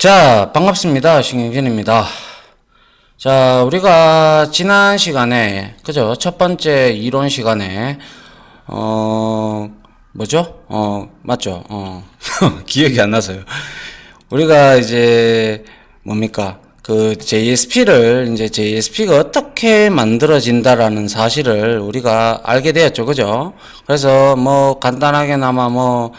자, 반갑습니다. 신경진입니다. 자, 우리가 지난 시간에, 그죠? 첫 번째 이론 시간에, 뭐죠? 맞죠? 기억이 안 나서요. 우리가 이제, 뭡니까? 그 JSP를, 이제 JSP가 어떻게 만들어진다라는 사실을 우리가 알게 되었죠. 그죠? 그래서 뭐, 간단하게나마 뭐,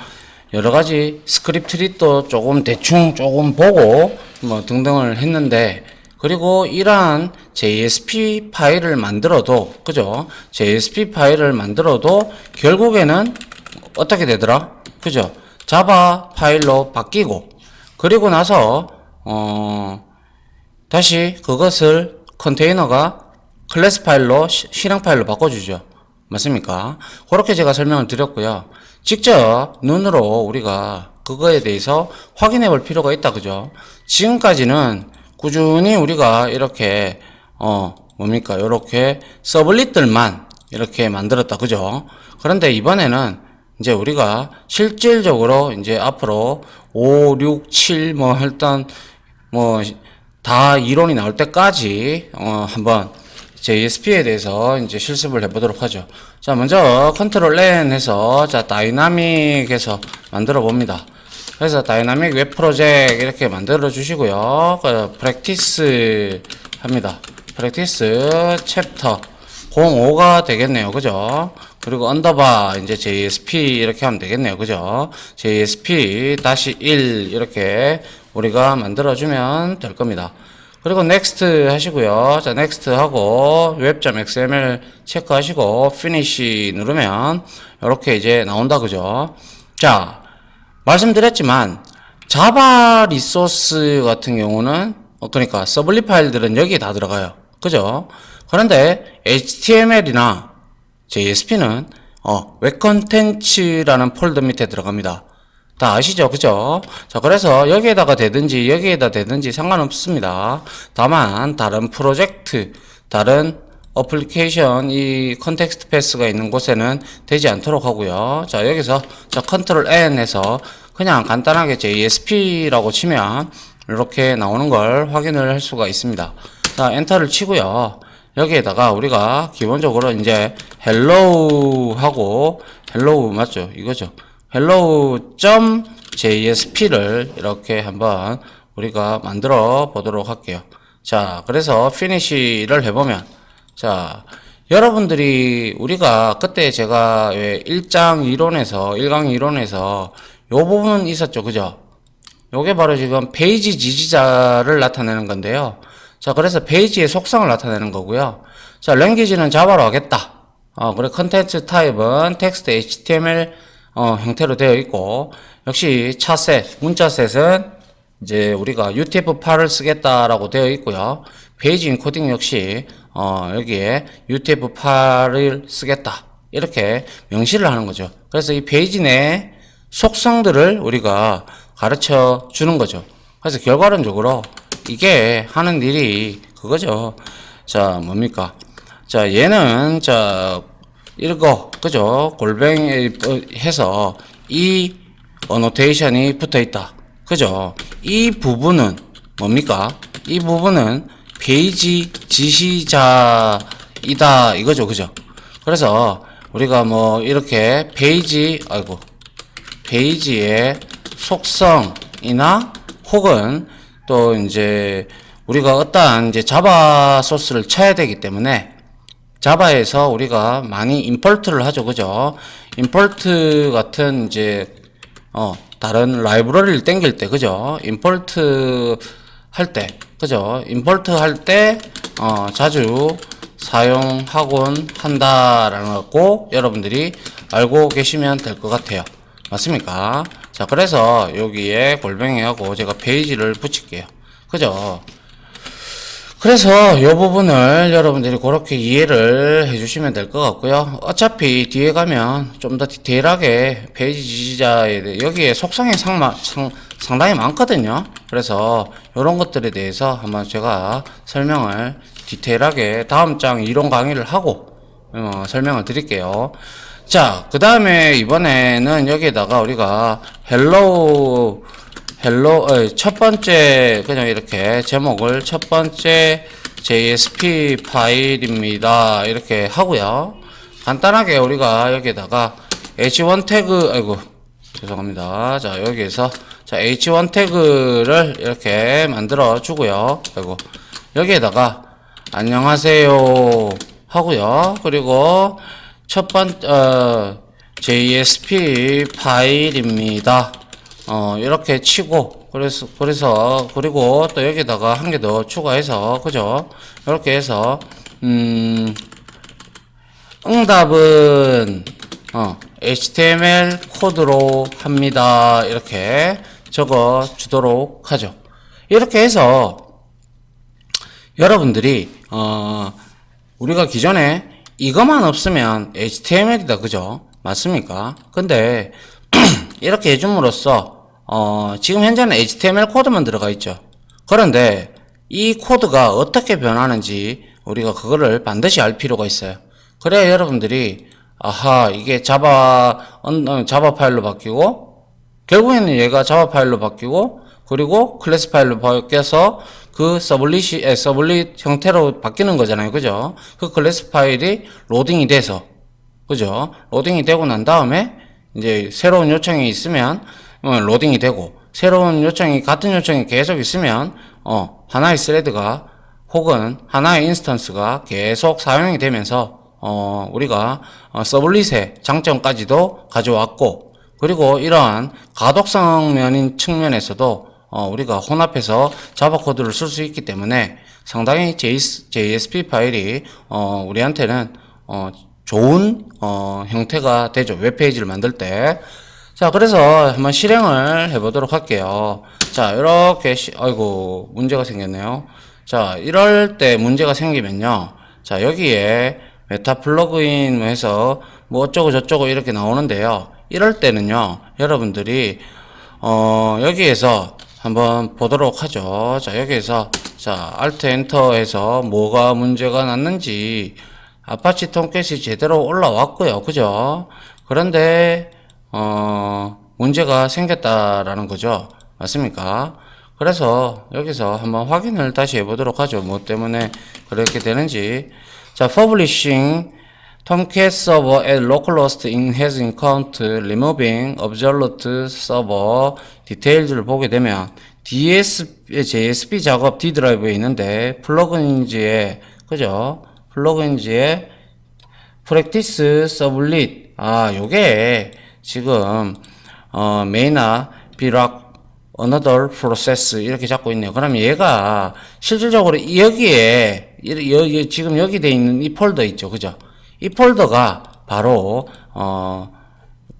여러 가지 스크립트 릿도 조금 대충 조금 보고 뭐 등등을 했는데, 그리고 이러한 JSP 파일을 만들어도, 그죠? JSP 파일을 만들어도 결국에는 어떻게 되더라? 그죠? 자바 파일로 바뀌고, 그리고 나서 다시 그것을 컨테이너가 클래스 파일로 실행 파일로 바꿔주죠. 맞습니까? 그렇게 제가 설명을 드렸고요. 직접 눈으로 우리가 그거에 대해서 확인해 볼 필요가 있다. 그죠? 지금까지는 꾸준히 우리가 이렇게 뭡니까? 이렇게 서블릿들만 이렇게 만들었다. 그죠? 그런데 이번에는 이제 우리가 실질적으로 이제 앞으로 5, 6, 7 뭐 일단 뭐 다 이론이 나올 때까지 한번 JSP에 대해서 이제 실습을 해보도록 하죠. 자, 먼저 컨트롤 N 해서 자 다이나믹에서 만들어 봅니다. 그래서 다이나믹 웹 프로젝트 이렇게 만들어 주시고요. 프랙티스 합니다. 프랙티스 챕터 05가 되겠네요. 그죠? 그리고 언더바 이제 JSP 이렇게 하면 되겠네요. 그죠? JSP-1 이렇게 우리가 만들어주면 될 겁니다. 그리고 next 하시고요. 자, next 하고 web.xml 체크하시고 finish 누르면 이렇게 이제 나온다. 그죠? 자, 말씀드렸지만 자바 리소스 같은 경우는 그러니까 서블릿 파일들은 여기에 다 들어가요. 그죠? 그런데 HTML이나 JSP는 웹 컨텐츠라는 폴더 밑에 들어갑니다. 다 아시죠? 그죠? 자, 그래서 여기에다가 되든지 여기에다 되든지 상관없습니다. 다만 다른 프로젝트, 다른 어플리케이션 이 컨텍스트 패스가 있는 곳에는 되지 않도록 하고요. 자, 여기서 자 컨트롤 N 해서 그냥 간단하게 JSP라고 치면 이렇게 나오는 걸 확인을 할 수가 있습니다. 자, 엔터를 치고요. 여기에다가 우리가 기본적으로 이제 hello 하고 hello 맞죠? 이거죠. hello.jsp를 이렇게 한번 우리가 만들어 보도록 할게요. 자, 그래서 finish를 해보면, 자, 여러분들이 우리가 그때 제가 왜 1장 이론에서 1강 이론에서 요 부분 있었죠. 그죠? 요게 바로 지금 페이지 지지자를 나타내는 건데요. 자, 그래서 페이지의 속성을 나타내는 거고요. 자, 랭귀지는 자바로 하겠다. 그래, 컨텐츠 타입은 텍스트 HTML 형태로 되어 있고, 역시 차셋, 문자셋은 이제 우리가 UTF-8을 쓰겠다라고 되어 있고요. 페이지 인코딩 역시 여기에 UTF-8을 쓰겠다. 이렇게 명시를 하는 거죠. 그래서 이 페이지 내 속성들을 우리가 가르쳐 주는 거죠. 그래서 결과론적으로 이게 하는 일이 그거죠. 자, 뭡니까? 자, 얘는 자 이거 그죠? 골뱅이 해서 이 어노테이션이 붙어 있다. 그죠? 이 부분은 뭡니까? 이 부분은 페이지 지시자이다 이거죠. 그죠? 그래서 우리가 뭐 이렇게 페이지의 속성이나 혹은 또 이제 우리가 어떠한 이제 자바 소스를 쳐야 되기 때문에 자바에서 우리가 많이 임포트를 하죠. 그죠? 임포트 같은 이제 다른 라이브러리를 땡길 때 그죠? 임포트 할 때 그죠? 임포트 할 때 자주 사용하곤 한다라는 거 여러분들이 알고 계시면 될 것 같아요. 맞습니까? 자, 그래서 여기에 골뱅이하고 제가 페이지를 붙일게요. 그죠? 그래서 이 부분을 여러분들이 그렇게 이해를 해주시면 될 것 같고요. 어차피 뒤에 가면 좀 더 디테일하게 페이지 지지자에 대해 여기에 속성이 상당히 많거든요. 그래서 이런 것들에 대해서 한번 제가 설명을 디테일하게 다음 장 이론 강의를 하고 설명을 드릴게요. 자, 그 다음에 이번에는 여기에다가 우리가 hello 첫 번째 그냥 이렇게 제목을 첫 번째 JSP 파일입니다. 이렇게 하고요. 간단하게 우리가 여기에다가 h1 태그, 아이고, 죄송합니다. 자, 여기에서, 자, h1 태그를 이렇게 만들어 주고요. 아이고, 여기에다가, 안녕하세요. 하고요. 그리고, JSP 파일입니다. 이렇게 치고, 그리고 또 여기다가 한 개 더 추가해서, 그죠? 이렇게 해서, 응답은 HTML 코드로 합니다. 이렇게 적어 주도록 하죠. 이렇게 해서 여러분들이 우리가 기존에 이것만 없으면 HTML이다, 그죠? 맞습니까? 근데 이렇게 해줌으로써 지금 현재는 HTML 코드만 들어가 있죠. 그런데 이 코드가 어떻게 변하는지 우리가 그거를 반드시 알 필요가 있어요. 그래야 여러분들이 아하, 이게 자바 파일로 바뀌고, 결국에는 얘가 자바 파일로 바뀌고, 그리고 클래스 파일로 바뀌어서 그 서블릿 형태로 바뀌는 거잖아요. 그죠? 그 클래스 파일이 로딩이 돼서, 그죠? 로딩이 되고 난 다음에 이제 새로운 요청이 있으면 로딩이 되고, 새로운 요청이, 같은 요청이 계속 있으면 하나의 스레드가 혹은 하나의 인스턴스가 계속 사용이 되면서 우리가 서블릿의 장점까지도 가져왔고, 그리고 이러한 가독성 면인 측면에서도 우리가 혼합해서 자바 코드를 쓸 수 있기 때문에 상당히 JSP 파일이 우리한테는 좋은 형태가 되죠. 웹페이지를 만들 때. 자, 그래서 한번 실행을 해보도록 할게요. 자, 이렇게 아이고, 문제가 생겼네요. 자, 이럴 때 문제가 생기면요. 자, 여기에 메타 플러그인 해서 뭐 어쩌고 저쩌고 이렇게 나오는데요. 이럴 때는요, 여러분들이 여기에서 한번 보도록 하죠. 자, 여기에서 자, Alt 엔터 해서 뭐가 문제가 났는지, 아파치 톰캣이 제대로 올라왔고요. 그죠? 그런데 문제가 생겼다라는 거죠. 맞습니까? 그래서 여기서 한번 확인을 다시 해보도록 하죠. 뭐 때문에 그렇게 되는지. 자, publishing Tomcat server at localhost has encountered removing absolute server details를 보게 되면 JSP 작업 D 드라이브에 있는데 플러그인즈에, 그죠? 플러그인즈에 practice sublet, 요게 지금 main나 비락 another process 이렇게 잡고 있네요. 그럼 얘가 실질적으로 여기에 지금 여기 돼 있는 이 폴더 있죠, 그죠? 이 폴더가 바로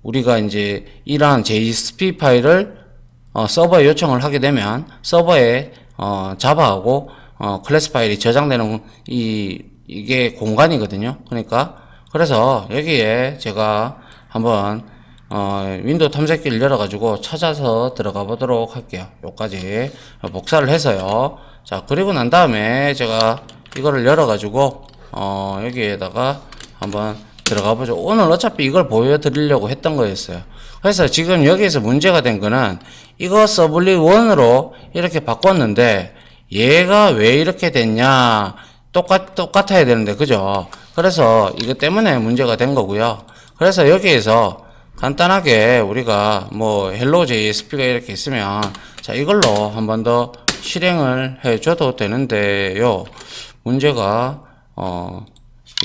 우리가 이제 이러한 JSP 파일을 서버에 요청을 하게 되면 서버에 자바하고 클래스 파일이 저장되는 이게 공간이거든요. 그러니까 그래서 여기에 제가 한번 윈도우 탐색기를 열어가지고 찾아서 들어가 보도록 할게요. 요까지 복사를 해서요. 자, 그리고 난 다음에 제가 이거를 열어가지고 여기에다가 한번 들어가 보죠. 오늘 어차피 이걸 보여드리려고 했던 거였어요. 그래서 지금 여기에서 문제가 된 거는 이거 서블릿 1으로 이렇게 바꿨는데 얘가 왜 이렇게 됐냐, 똑같아야 되는데, 그죠? 그래서 이것 때문에 문제가 된 거고요. 그래서 여기에서 간단하게 우리가 뭐 헬로 JSP가 이렇게 있으면 자, 이걸로 한 번 더 실행을 해 줘도 되는데요. 문제가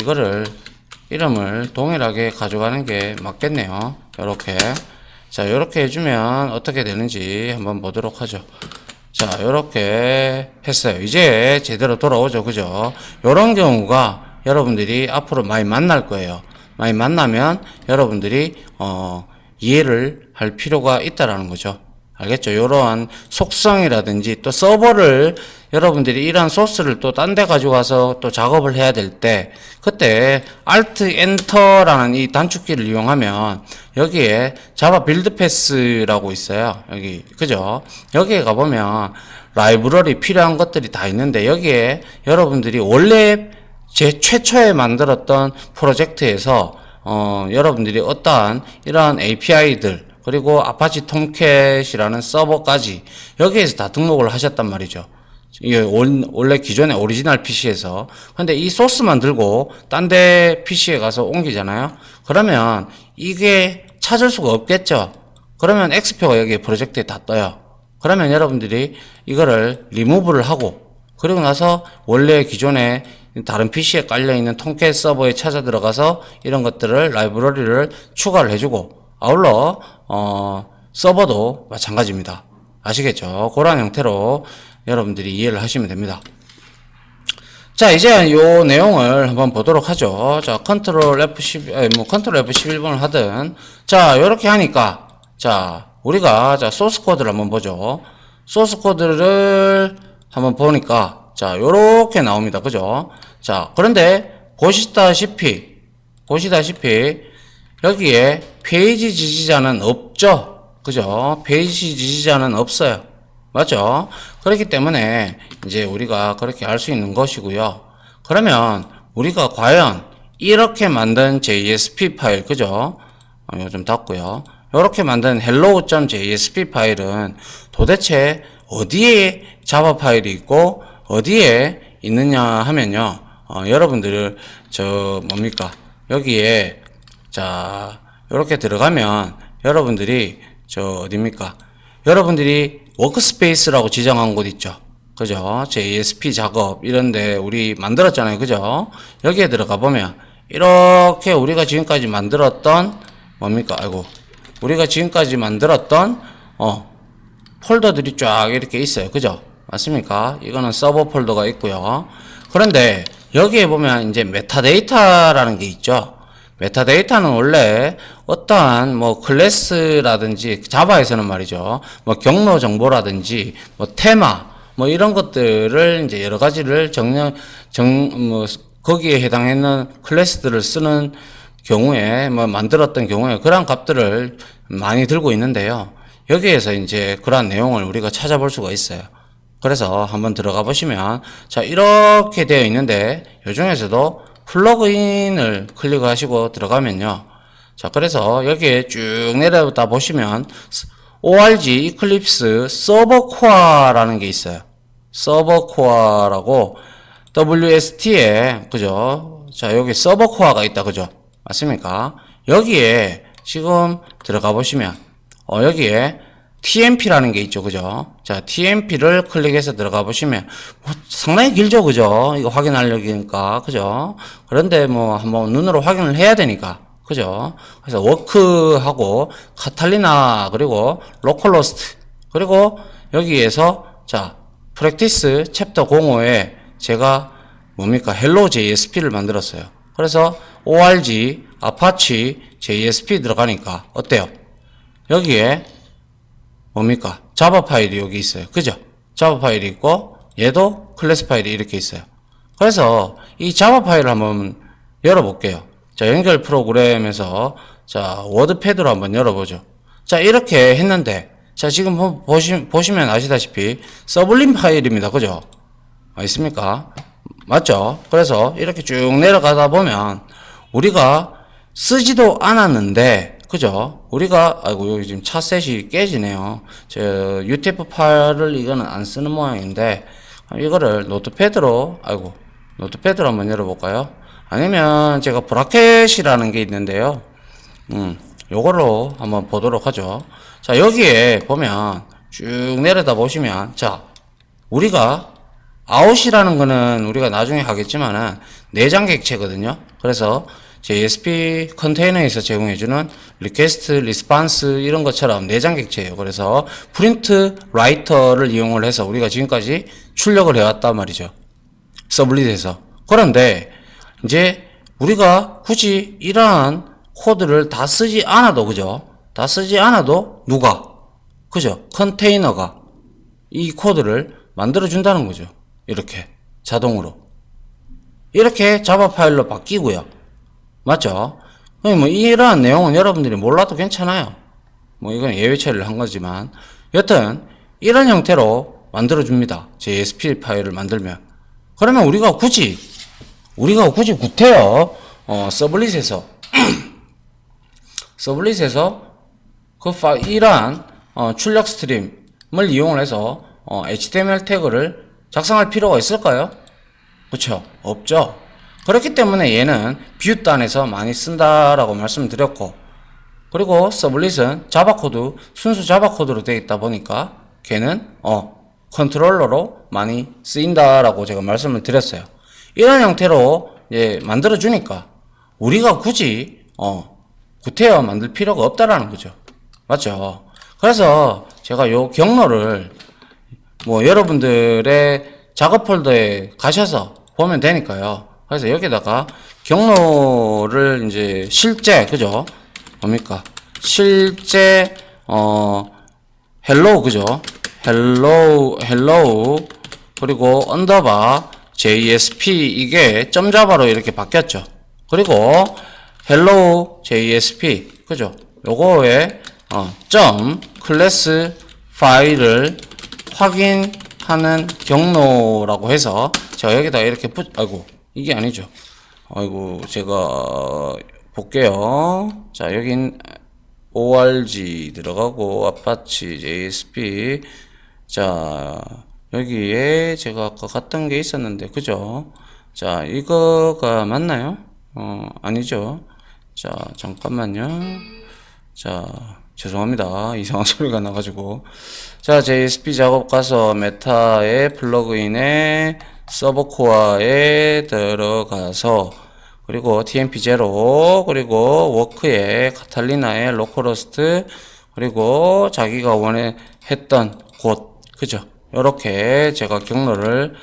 이거를 이름을 동일하게 가져가는 게 맞겠네요. 요렇게. 자, 요렇게 해주면 어떻게 되는지 한번 보도록 하죠. 자, 요렇게 했어요. 이제 제대로 돌아오죠. 그죠? 요런 경우가 여러분들이 앞으로 많이 만날 거예요. 많이 만나면 여러분들이 이해를 할 필요가 있다라는 거죠. 알겠죠? 이러한 속성이라든지 또 서버를 여러분들이 이러한 소스를 또 딴 데 가지고 와서 또 작업을 해야 될 때 그때 Alt Enter라는 이 단축키를 이용하면 여기에 자바 빌드 패스라고 있어요. 여기, 그죠? 여기에 가보면 라이브러리 필요한 것들이 다 있는데 여기에 여러분들이 원래 제 최초에 만들었던 프로젝트에서 여러분들이 어떠한 이러한 API들, 그리고 아파치 톰캣이라는 서버까지 여기에서 다 등록을 하셨단 말이죠. 이게 원래 기존의 오리지널 PC에서. 근데 이 소스만 들고 딴 데 PC에 가서 옮기잖아요. 그러면 이게 찾을 수가 없겠죠. 그러면 엑스표가 여기 프로젝트에 다 떠요. 그러면 여러분들이 이거를 리무브를 하고, 그리고 나서 원래 기존에 다른 PC에 깔려있는 톰캣 서버에 찾아 들어가서 이런 것들을 라이브러리를 추가를 해주고, 아울러 서버도 마찬가지입니다. 아시겠죠? 그런 형태로 여러분들이 이해를 하시면 됩니다. 자, 이제 요 내용을 한번 보도록 하죠. 자, 컨트롤 F11, 컨트롤 F11번을 하든, 자, 요렇게 하니까, 자, 우리가, 자, 소스 코드를 한번 보죠. 소스 코드를 한번 보니까, 자, 요렇게 나옵니다. 그죠? 자, 그런데, 보시다시피, 여기에 페이지 지지자는 없죠? 그죠? 페이지 지지자는 없어요. 맞죠? 그렇기 때문에 이제 우리가 그렇게 할 수 있는 것이고요. 그러면 우리가 과연 이렇게 만든 JSP 파일, 그죠? 이거 좀 닫고요. 이렇게 만든 hello.jsp 파일은 도대체 어디에 자바 파일이 있고 어디에 있느냐 하면요. 여러분들 뭡니까? 여기에 자, 이렇게 들어가면 여러분들이 어딥니까? 여러분들이 워크스페이스라고 지정한 곳 있죠. 그죠? JSP 작업 이런데 우리 만들었잖아요. 그죠? 여기에 들어가 보면 이렇게 우리가 지금까지 만들었던 뭡니까? 아이고. 우리가 지금까지 만들었던 폴더들이 쫙 이렇게 있어요. 그죠? 맞습니까? 이거는 서버 폴더가 있고요. 그런데 여기에 보면 이제 메타데이터라는 게 있죠. 메타데이터는 원래 어떠한 클래스라든지 자바에서는 말이죠. 경로 정보라든지 테마 이런 것들을 이제 여러 가지를 거기에 해당하는 클래스들을 쓰는 경우에 만들었던 경우에 그러한 값들을 많이 들고 있는데요. 여기에서 이제 그러한 내용을 우리가 찾아볼 수가 있어요. 그래서 한번 들어가 보시면 자, 이렇게 되어 있는데 이 중에서도 플러그인을 클릭하시고 들어가면요. 자, 그래서 여기에 쭉 내려다 보시면 org 이클립스 서버 코어라는 게 있어요. 서버 코어라고 WST에 그죠? 자, 여기 서버 코어가 있다. 그죠? 맞습니까? 여기에 지금 들어가 보시면 여기에 TMP라는 게 있죠. 그죠? 자, TMP를 클릭해서 들어가 보시면 상당히 길죠. 그죠? 이거 확인하려니까. 그죠? 그런데 한번 눈으로 확인을 해야 되니까. 그죠? 그래서 워크하고 카탈리나 그리고 로컬로스트 그리고 여기에서 자, 프랙티스 챕터 05에 제가 뭡니까? 헬로 JSP를 만들었어요. 그래서 org 아파치 JSP 들어가니까 어때요? 여기에 뭡니까? 자바 파일이 여기 있어요. 그죠? 자바 파일이 있고 얘도 클래스 파일이 이렇게 있어요. 그래서 이 자바 파일을 한번 열어볼게요. 자, 연결 프로그램에서 자, 워드패드로 한번 열어보죠. 자, 이렇게 했는데 자, 지금 보시면 아시다시피 서블림 파일입니다. 그죠? 있습니까? 맞죠? 그래서 이렇게 쭉 내려가다 보면 우리가 쓰지도 않았는데 그죠? 우리가 아이고 여기 지금 차셋이 깨지네요. 저 UTF 파일을 이거는 안 쓰는 모양인데 이거를 노트패드로 노트패드로 한번 열어볼까요? 아니면 제가 브라켓이라는 게 있는데요. 요걸로 한번 보도록 하죠. 자, 여기에 보면 쭉 내려다 보시면 자, 우리가 아웃이라는 거는 우리가 나중에 하겠지만은 내장 객체거든요. 그래서 JSP 컨테이너에서 제공해주는 리퀘스트, 리스판스 이런 것처럼 내장 객체예요. 그래서 프린트 라이터를 이용을 해서 우리가 지금까지 출력을 해왔단 말이죠. 서블릿에서. 그런데 이제 우리가 굳이 이러한 코드를 다 쓰지 않아도 그죠? 다 쓰지 않아도 누가? 그죠? 컨테이너가 이 코드를 만들어 준다는 거죠. 이렇게 자동으로. 이렇게 자바 파일로 바뀌고요. 맞죠? 이러한 내용은 여러분들이 몰라도 괜찮아요. 이건 예외 처리를 한 거지만 여튼 이런 형태로 만들어 줍니다. JSP 파일을 만들면. 그러면 우리가 굳이 서블릿에서 이러한 출력 스트림을 이용을 해서 HTML 태그를 작성할 필요가 있을까요? 그쵸? 없죠. 그렇기 때문에 얘는 뷰 단에서 많이 쓴다라고 말씀드렸고, 그리고 서블릿은 자바 코드, 순수 자바 코드로 되어 있다 보니까 걔는 컨트롤러로 많이 쓰인다라고 제가 말씀을 드렸어요. 이런 형태로 만들어 주니까 우리가 굳이 구태여 만들 필요가 없다라는 거죠. 맞죠? 그래서 제가 요 경로를 여러분들의 작업 폴더에 가셔서 보면 되니까요. 그래서 여기다가 경로를 이제 실제, 그죠? 뭡니까? 실제, 헬로우, 그죠? 헬로우, 그리고 언더바, JSP, 이게 점자바로 이렇게 바뀌었죠. 그리고 헬로우, JSP, 그죠? 요거에, 점, 클래스 파일을 확인하는 경로라고 해서 제가 여기다 이렇게 아이고, 이게 아니죠. 아이고, 제가 볼게요. 자, 여긴 org 들어가고 아파치 JSP. 자, 여기에 제가 아까 갔던 게 있었는데, 그죠? 자, 이거가 맞나요? 아니죠. 자, 잠깐만요. 자, 죄송합니다. 이상한 소리가 나가지고. 자, JSP 작업 가서 메타의 플러그인에 서버코어에 들어가서, 그리고 TMP0, 그리고 워크에 카탈리나의 로컬호스트, 그리고 자기가 했던 곳, 그죠? 요렇게 제가 경로를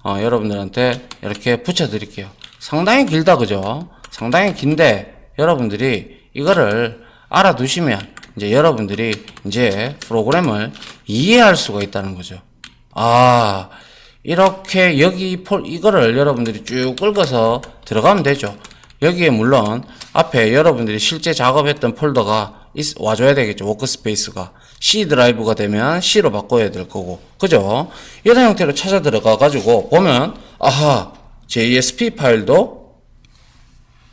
여러분들한테 이렇게 붙여 드릴게요. 상당히 길다, 그죠? 상당히 긴데 여러분들이 이거를 알아두시면 이제 여러분들이 이제 프로그램을 이해할 수가 있다는 거죠. 이렇게 이거를 여러분들이 쭉 긁어서 들어가면 되죠. 여기에 물론 앞에 여러분들이 실제 작업했던 폴더가 와줘야 되겠죠. 워크스페이스가 C 드라이브가 되면 C로 바꿔야 될 거고, 그죠? 이런 형태로 찾아 들어가 가지고 보면 JSP 파일도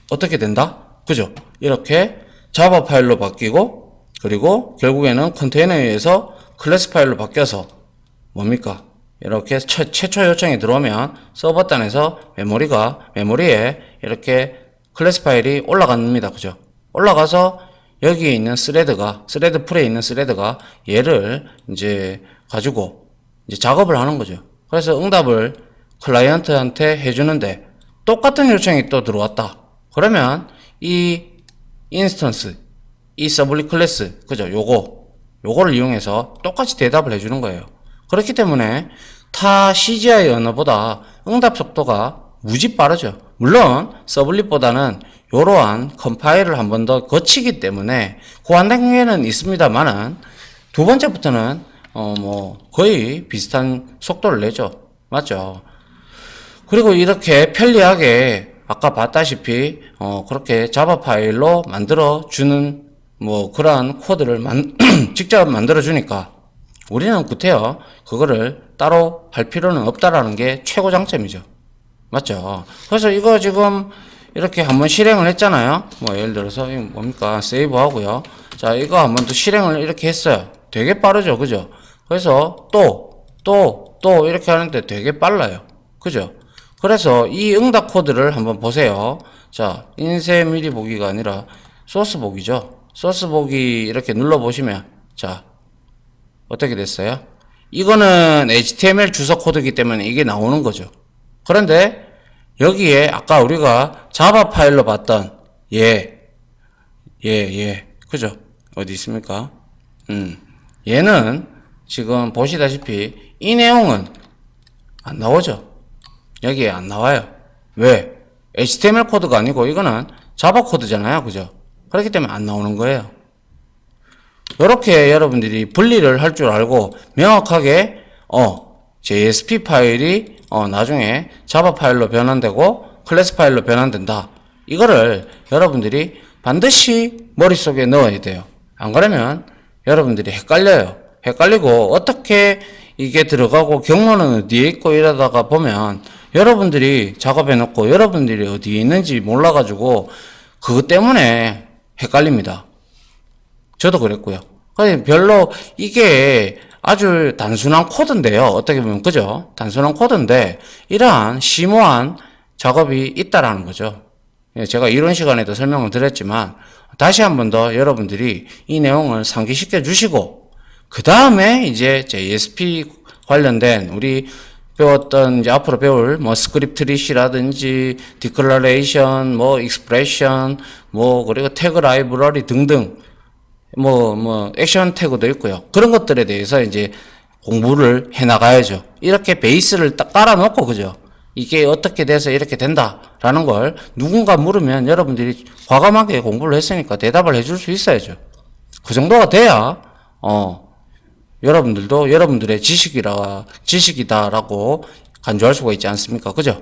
어떻게 된다? 그죠? 이렇게 자바 파일로 바뀌고, 그리고 결국에는 컨테이너에서 클래스 파일로 바뀌어서 뭡니까? 이렇게 최초 요청이 들어오면 서버 단에서 메모리에 이렇게 클래스 파일이 올라갑니다. 그죠? 올라가서 여기에 있는 스레드 풀에 있는 스레드가 얘를 이제 가지고 이제 작업을 하는 거죠. 그래서 응답을 클라이언트한테 해주는데 똑같은 요청이 또 들어왔다. 그러면 이 인스턴스, 이 서블릿 클래스, 그죠? 요거를 이용해서 똑같이 대답을 해주는 거예요. 그렇기 때문에 타 CGI 언어보다 응답 속도가 무지 빠르죠. 물론 서블릿보다는 이러한 컴파일을 한 번 더 거치기 때문에 그 한 단계는 있습니다만은 두 번째부터는 거의 비슷한 속도를 내죠. 맞죠? 그리고 이렇게 편리하게 아까 봤다시피 그렇게 자바 파일로 만들어 주는 그러한 코드를 직접 만들어 주니까 우리는 구태여 그거를 따로 할 필요는 없다라는 게 최고 장점이죠. 맞죠? 그래서 이거 지금 이렇게 한번 실행을 했잖아요. 예를 들어서 이거 뭡니까? 세이브 하고요. 자, 이거 한번 더 실행을 이렇게 했어요. 되게 빠르죠, 그죠? 그래서 또 이렇게 하는데 되게 빨라요. 그죠? 그래서 이 응답 코드를 한번 보세요. 자, 인쇄 미리 보기가 아니라 소스 보기죠. 소스 보기 이렇게 눌러 보시면, 자, 어떻게 됐어요? 이거는 HTML 주소 코드이기 때문에 이게 나오는 거죠. 그런데 여기에 아까 우리가 자바 파일로 봤던 그죠? 어디 있습니까? 얘는 지금 보시다시피 이 내용은 안 나오죠. 여기에 안 나와요. 왜? HTML 코드가 아니고 이거는 자바 코드잖아요. 그죠? 그렇기 때문에 안 나오는 거예요. 이렇게 여러분들이 분리를 할 줄 알고 명확하게 JSP 파일이 나중에 자바 파일로 변환되고 클래스 파일로 변환된다. 이거를 여러분들이 반드시 머릿속에 넣어야 돼요. 안 그러면 여러분들이 헷갈려요. 헷갈리고 어떻게 이게 들어가고 경로는 어디에 있고 이러다가 보면 여러분들이 작업해 놓고 여러분들이 어디에 있는지 몰라가지고 그것 때문에 헷갈립니다. 저도 그랬고요. 그러니까 별로 이게 아주 단순한 코드인데요. 어떻게 보면 그죠? 단순한 코드인데 이러한 심오한 작업이 있다라는 거죠. 제가 이론 시간에도 설명을 드렸지만 다시 한 번 더 여러분들이 이 내용을 상기시켜 주시고 그 다음에 이제 JSP 관련된 우리 배웠던 이제 앞으로 배울 뭐 스크립트 리시라든지 디클러레이션, 뭐 익스프레션, 뭐 그리고 태그 라이브러리 등등 뭐 액션 태그도 있고요. 그런 것들에 대해서 이제 공부를 해 나가야죠. 이렇게 베이스를 딱 깔아놓고 그죠? 이게 어떻게 돼서 이렇게 된다라는 걸 누군가 물으면 여러분들이 과감하게 공부를 했으니까 대답을 해줄 수 있어야죠. 그 정도가 돼야 여러분들도 여러분들의 지식이다라고 간주할 수가 있지 않습니까? 그죠?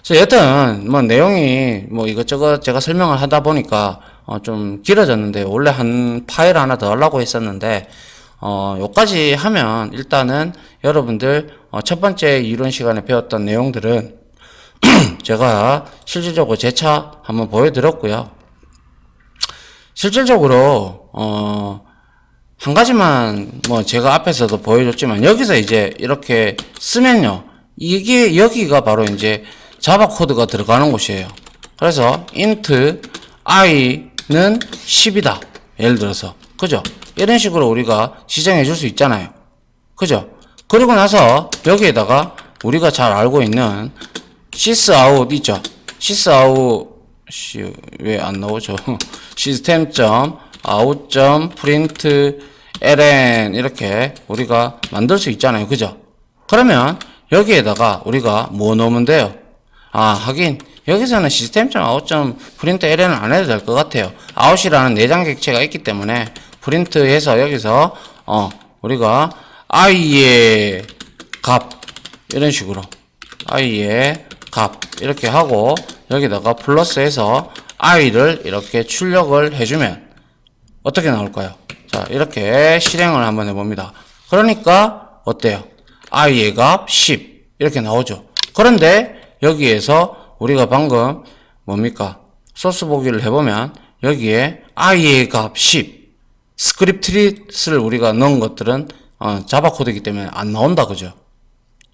그래서 여튼 뭐 내용이 뭐 이것저것 제가 설명을 하다 보니까 좀 길어졌는데 원래 한 파일 하나 더 하려고 했었는데 요까지 하면 일단은 여러분들 첫 번째 이론 시간에 배웠던 내용들은 제가 실질적으로 재차 한번 보여드렸고요. 실질적으로 한 가지만 뭐 제가 앞에서도 보여줬지만 여기서 이제 이렇게 쓰면요. 이게 여기가 바로 이제 자바 코드가 들어가는 곳이에요. 그래서 int i는 10이다. 예를 들어서. 그죠? 이런 식으로 우리가 지정해 줄 수 있잖아요. 그죠? 그리고 나서 여기에다가 우리가 잘 알고 있는 sysout 있죠? sysout 왜 안 나오죠? system.out.println 이렇게 우리가 만들 수 있잖아요. 그죠? 그러면 여기에다가 우리가 뭐 넣으면 돼요? 하긴 여기서는 system.out.println을 안 해도 될 것 같아요. out이라는 내장 객체가 있기 때문에 프린트해서 여기서 우리가 i의 값 이런 식으로 i의 값 이렇게 하고 여기다가 플러스해서 i를 이렇게 출력을 해주면 어떻게 나올까요? 자, 이렇게 실행을 한번 해봅니다. 그러니까 어때요? i의 값 10 이렇게 나오죠. 그런데 여기에서 우리가 방금 뭡니까? 소스 보기를 해보면 여기에 i의 값 10 스크립트릿을 우리가 넣은 것들은 자바 코드이기 때문에 안 나온다. 그죠?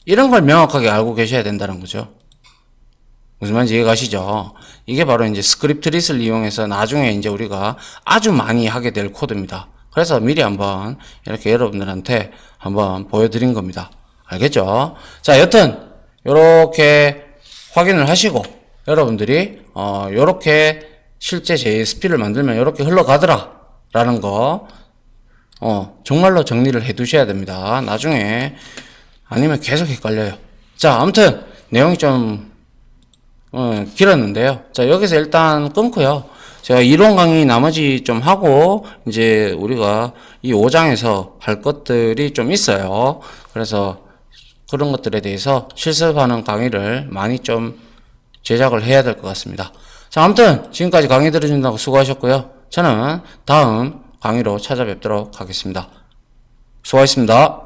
이런 걸 명확하게 알고 계셔야 된다는 거죠. 무슨 말인지 이해가시죠? 이게 바로 이제 스크립트릿을 이용해서 나중에 이제 우리가 아주 많이 하게 될 코드입니다. 그래서 미리 한번 이렇게 여러분들한테 한번 보여드린 겁니다. 알겠죠? 자, 여튼 요렇게 확인을 하시고 여러분들이 요렇게 실제 JSP를 만들면 요렇게 흘러가더라 라는 거 정말로 정리를 해 두셔야 됩니다. 나중에 아니면 계속 헷갈려요. 자, 아무튼 내용이 좀 길었는데요. 자, 여기서 일단 끊고요. 제가 이론 강의 나머지 좀 하고 이제 우리가 이 5장에서 할 것들이 좀 있어요. 그래서 그런 것들에 대해서 실습하는 강의를 많이 좀 제작을 해야 될 것 같습니다. 자, 아무튼 지금까지 강의 들어준다고 수고하셨고요. 저는 다음 강의로 찾아뵙도록 하겠습니다. 수고하셨습니다.